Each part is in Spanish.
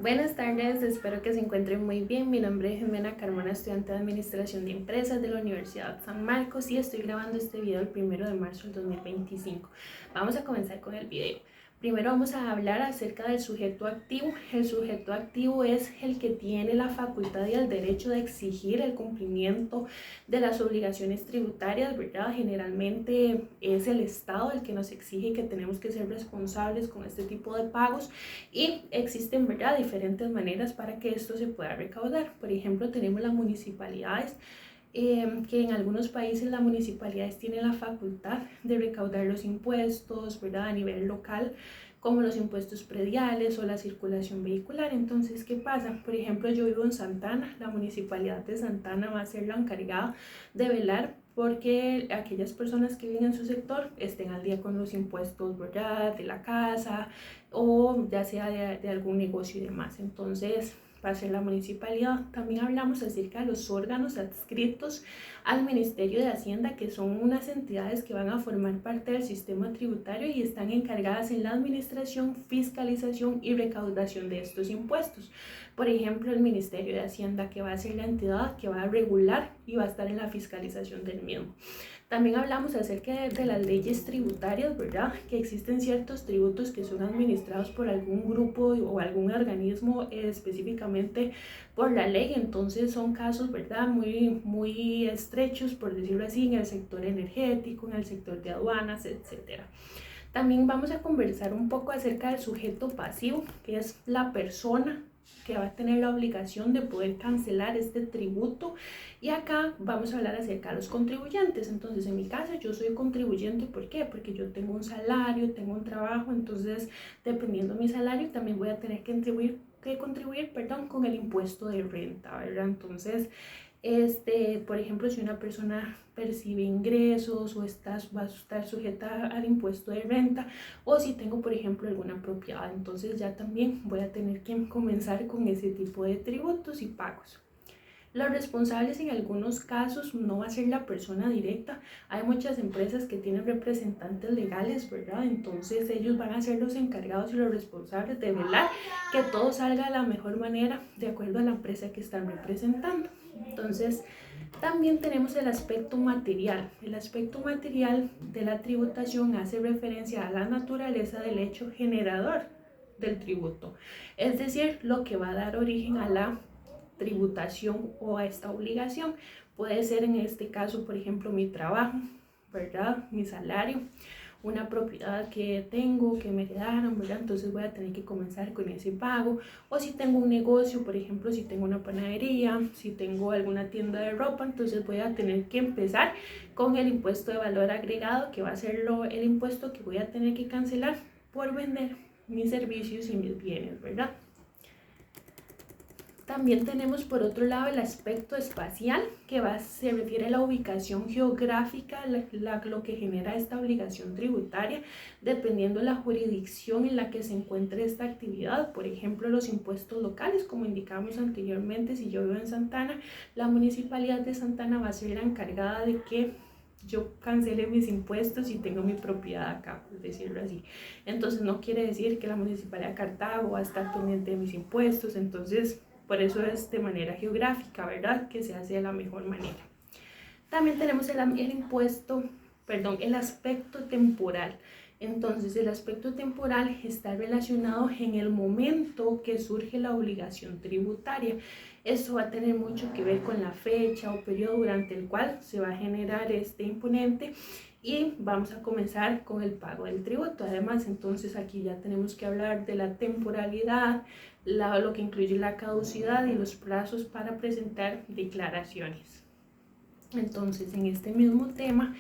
Buenas tardes, espero que se encuentren muy bien. Mi nombre es Jimena Carmona, estudiante de Administración de Empresas de la Universidad San Marcos y estoy grabando este video el 1 de marzo del 2025. Vamos a comenzar con el video. Primero vamos a hablar acerca del sujeto activo. El sujeto activo es el que tiene la facultad y el derecho de exigir el cumplimiento de las obligaciones tributarias, ¿verdad? Generalmente es el Estado el que nos exige que tenemos que ser responsables con este tipo de pagos y existen, ¿verdad?, diferentes maneras para que esto se pueda recaudar. Por ejemplo, tenemos las municipalidades, que en algunos países las municipalidades tienen la facultad de recaudar los impuestos, ¿verdad?, a nivel local, como los impuestos prediales o la circulación vehicular. Entonces, ¿qué pasa? Por ejemplo, yo vivo en Santana, la municipalidad de Santana va a ser la encargada de velar porque aquellas personas que viven en su sector estén al día con los impuestos, ¿verdad?, de la casa o ya sea de algún negocio y demás. Entonces, va a ser la municipalidad. También hablamos acerca de los órganos adscritos al Ministerio de Hacienda, que son unas entidades que van a formar parte del sistema tributario y están encargadas en la administración, fiscalización y recaudación de estos impuestos. Por ejemplo, el Ministerio de Hacienda, que va a ser la entidad que va a regular y va a estar en la fiscalización del mismo. También hablamos acerca de las leyes tributarias, ¿verdad? Que existen ciertos tributos que son administrados por algún grupo o algún organismo específicamente por la ley. Entonces son casos, ¿verdad?, muy estrechos, por decirlo así, en el sector energético, en el sector de aduanas, etcétera. También vamos a conversar un poco acerca del sujeto pasivo, que es la persona que va a tener la obligación de poder cancelar este tributo. Y acá vamos a hablar acerca de los contribuyentes. Entonces, en mi caso, yo soy contribuyente. ¿Por qué? Porque yo tengo un salario, tengo un trabajo, entonces, dependiendo de mi salario, también voy a tener que contribuir, con el impuesto de renta, ¿verdad? Entonces, por ejemplo, si una persona percibe ingresos o va a estar sujeta al impuesto de renta, o si tengo, por ejemplo, alguna propiedad, entonces ya también voy a tener que comenzar con ese tipo de tributos y pagos. Los responsables en algunos casos no va a ser la persona directa. Hay muchas empresas que tienen representantes legales, ¿verdad? Entonces ellos van a ser los encargados y los responsables de velar que todo salga de la mejor manera de acuerdo a la empresa que están representando. Entonces, también tenemos el aspecto material. El aspecto material de la tributación hace referencia a la naturaleza del hecho generador del tributo, es decir, lo que va a dar origen a la tributación o a esta obligación. Puede ser en este caso, por ejemplo, mi trabajo, ¿verdad?, mi salario, una propiedad que tengo, que me heredaron, ¿verdad? Entonces voy a tener que comenzar con ese pago. O si tengo un negocio, por ejemplo, si tengo una panadería, si tengo alguna tienda de ropa, entonces voy a tener que empezar con el impuesto de valor agregado, que va a ser el impuesto que voy a tener que cancelar por vender mis servicios y mis bienes, ¿verdad? También tenemos por otro lado el aspecto espacial, que se refiere a la ubicación geográfica, lo que genera esta obligación tributaria, dependiendo de la jurisdicción en la que se encuentre esta actividad. Por ejemplo, los impuestos locales, como indicamos anteriormente, si yo vivo en Santana, la municipalidad de Santana va a ser la encargada de que yo cancele mis impuestos y tengo mi propiedad acá, por decirlo así. Entonces no quiere decir que la municipalidad de Cartago va a estar pendiente de mis impuestos. Entonces, por eso es de manera geográfica, ¿verdad?, que se hace de la mejor manera. También tenemos el aspecto temporal. Entonces, el aspecto temporal está relacionado en el momento que surge la obligación tributaria. Esto va a tener mucho que ver con la fecha o periodo durante el cual se va a generar este imponente y vamos a comenzar con el pago del tributo. Además, entonces aquí ya tenemos que hablar de la temporalidad, lo que incluye la caducidad y los plazos para presentar declaraciones. Entonces, en este mismo tema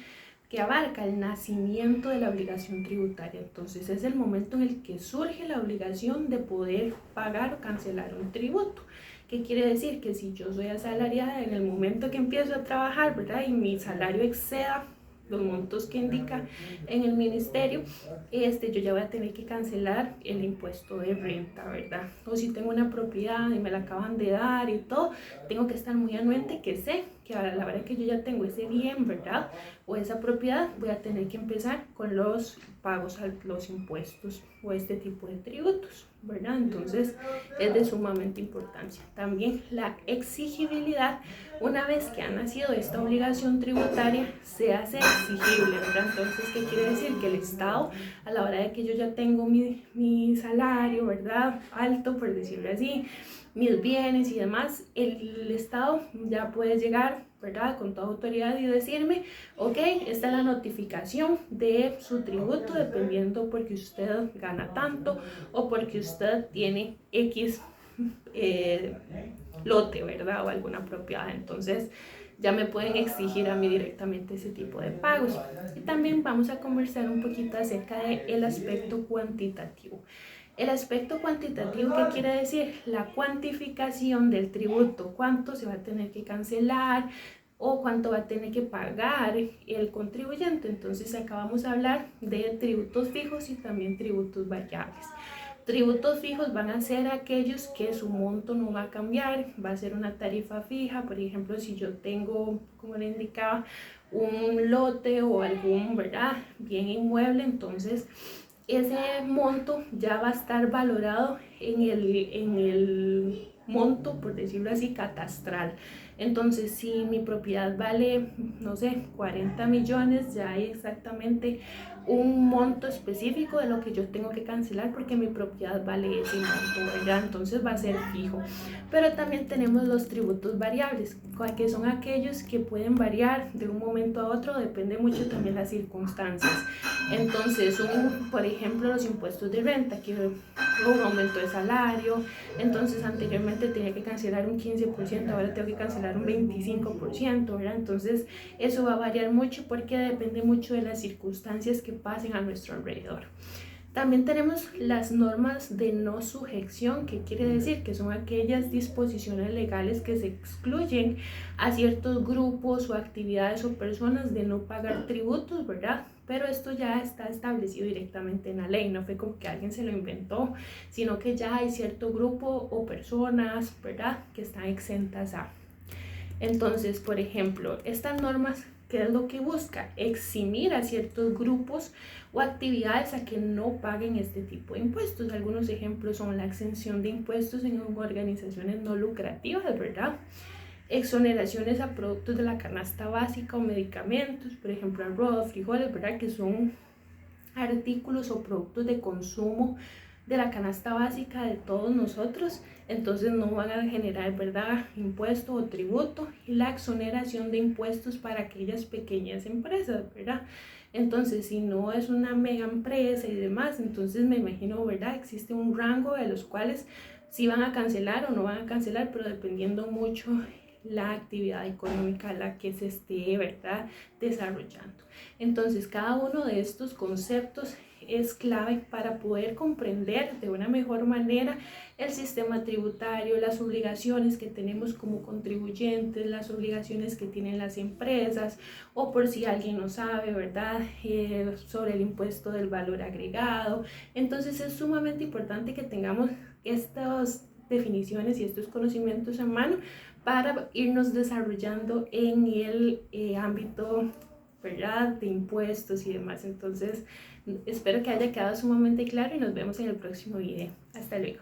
que abarca el nacimiento de la obligación tributaria, entonces es el momento en el que surge la obligación de poder pagar o cancelar un tributo. ¿Qué quiere decir? Que si yo soy asalariada en el momento que empiezo a trabajar, ¿verdad?, y mi salario exceda los montos que indica en el ministerio, yo ya voy a tener que cancelar el impuesto de renta, ¿verdad? O si tengo una propiedad y me la acaban de dar y todo, tengo que estar muy anuente que sé que a la hora que yo ya tengo ese bien, ¿verdad? O esa propiedad, voy a tener que empezar con los pagos a los impuestos o este tipo de tributos, ¿verdad? Entonces es de sumamente importancia. También la exigibilidad, una vez que ha nacido esta obligación tributaria, se hace exigible, ¿verdad? Entonces, ¿qué quiere decir? Que el Estado, a la hora de que yo ya tengo mi salario, ¿verdad? Alto, por decirlo así, mis bienes y demás, el Estado ya puede llegar, ¿verdad?, con toda autoridad y decirme, ok, esta es la notificación de su tributo, dependiendo porque usted gana tanto o porque usted tiene X lote, ¿verdad?, o alguna propiedad. Entonces ya me pueden exigir a mí directamente ese tipo de pagos. Y también vamos a conversar un poquito acerca del aspecto cuantitativo. El aspecto cuantitativo, ¿qué quiere decir? La cuantificación del tributo, cuánto se va a tener que cancelar o cuánto va a tener que pagar el contribuyente. Entonces acá vamos a hablar de tributos fijos y también tributos variables. Tributos fijos van a ser aquellos que su monto no va a cambiar, va a ser una tarifa fija. Por ejemplo, si yo tengo, como le indicaba, un lote o algún, ¿verdad?, bien inmueble, entonces ese monto ya va a estar valorado en el monto, por decirlo así, catastral. Entonces, si mi propiedad vale, no sé, 40 millones, ya hay exactamente un monto específico de lo que yo tengo que cancelar porque mi propiedad vale ese monto, ¿verdad? Entonces va a ser fijo. Pero también tenemos los tributos variables, que son aquellos que pueden variar de un momento a otro, depende mucho también las circunstancias. Entonces, por ejemplo, los impuestos de renta, que hubo un aumento de salario, entonces anteriormente tenía que cancelar un 15%, ahora tengo que cancelar un 25%, ¿verdad? Entonces, eso va a variar mucho porque depende mucho de las circunstancias que pasen a nuestro alrededor. También tenemos las normas de no sujeción, que quiere decir que son aquellas disposiciones legales que se excluyen a ciertos grupos o actividades o personas de no pagar tributos, ¿verdad? Pero esto ya está establecido directamente en la ley, no fue como que alguien se lo inventó, sino que ya hay cierto grupo o personas, ¿verdad?, que están exentas a. Entonces, por ejemplo, estas normas, ¿qué es lo que busca? Eximir a ciertos grupos o actividades a que no paguen este tipo de impuestos. Algunos ejemplos son la exención de impuestos en organizaciones no lucrativas, ¿verdad? Exoneraciones a productos de la canasta básica o medicamentos, por ejemplo arroz, frijoles, ¿verdad?, que son artículos o productos de consumo de la canasta básica de todos nosotros, entonces no van a generar, ¿verdad?, impuesto o tributo. Y la exoneración de impuestos para aquellas pequeñas empresas, ¿verdad? Entonces, si no es una mega empresa y demás, entonces me imagino, ¿verdad?, existe un rango de los cuales sí van a cancelar o no van a cancelar, pero dependiendo mucho la actividad económica a la que se esté, ¿verdad?, desarrollando. Entonces, cada uno de estos conceptos es clave para poder comprender de una mejor manera el sistema tributario, las obligaciones que tenemos como contribuyentes, las obligaciones que tienen las empresas, o por si alguien no sabe, ¿verdad?, sobre el impuesto del valor agregado. Entonces es sumamente importante que tengamos estas definiciones y estos conocimientos en mano para irnos desarrollando en el ámbito, ¿verdad?, de impuestos y demás. Entonces, espero que haya quedado sumamente claro y nos vemos en el próximo video. Hasta luego.